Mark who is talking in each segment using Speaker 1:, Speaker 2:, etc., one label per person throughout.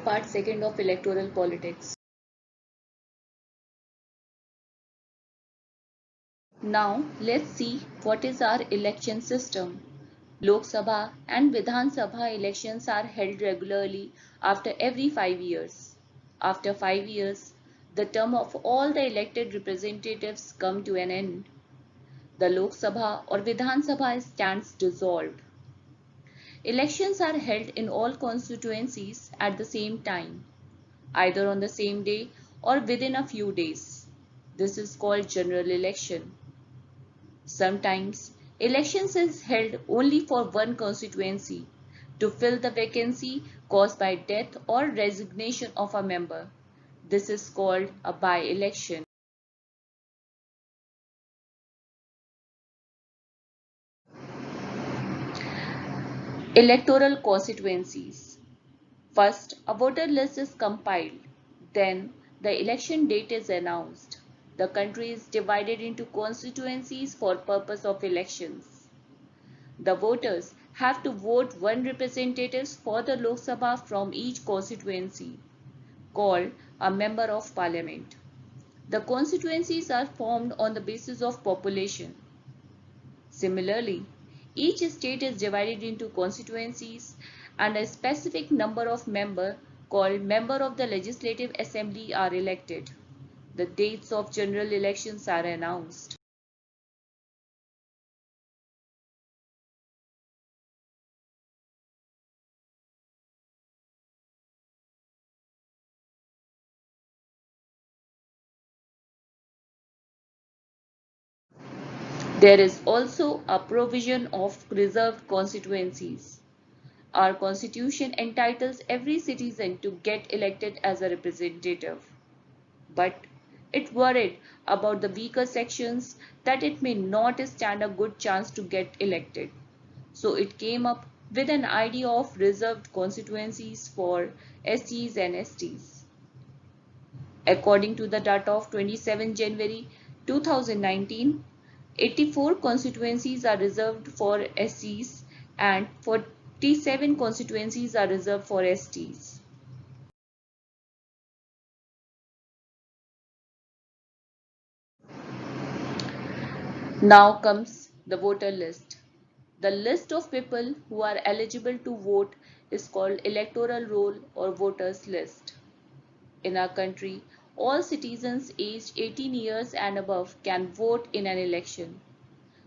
Speaker 1: part 2 of electoral politics. Now let's see what is our election system. Lok Sabha and Vidhan Sabha elections are held regularly after every 5 years. After 5 years, the term of all the elected representatives come to an end. The Lok Sabha or Vidhan Sabha stands dissolved. Elections are held in all constituencies at the same time, either on the same day or within a few days. This is called general election. Sometimes elections is held only for one constituency to fill the vacancy caused by death or resignation of a member. This is called a by-election. Electoral constituencies. First, a voter list is compiled. Then, the election date is announced. The country is divided into constituencies for purpose of elections. The voters have to vote one representative for the Lok Sabha from each constituency, called a member of parliament. The constituencies are formed on the basis of population. Similarly, each state is divided into constituencies and a specific number of members called member of the Legislative Assembly are elected. The dates of general elections are announced. There is also a provision of reserved constituencies. Our constitution entitles every citizen to get elected as a representative. But it worried about the weaker sections that it may not stand a good chance to get elected. So it came up with an idea of reserved constituencies for SCs and STs. According to the data of 27 January 2019, 84 constituencies are reserved for SCs and 47 constituencies are reserved for STs. Now comes the voter list. The list of people who are eligible to vote is called electoral roll or voters list. In our country, all citizens aged 18 years and above can vote in an election.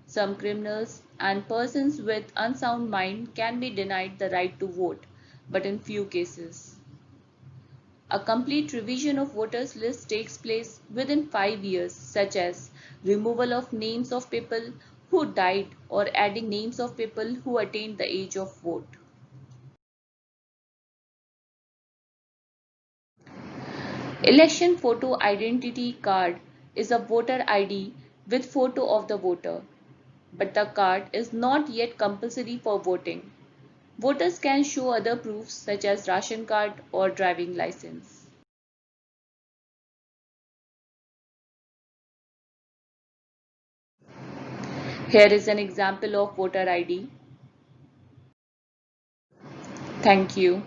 Speaker 1: Some criminals and persons with unsound mind can be denied the right to vote, but in few cases. A complete revision of voters list takes place within 5 years, such as removal of names of people who died or adding names of people who attained the age of vote. Election photo identity card is a voter ID with photo of the voter, but the card is not yet compulsory for voting. Voters can show other proofs such as ration card or driving license. Here is an example of voter ID. Thank you.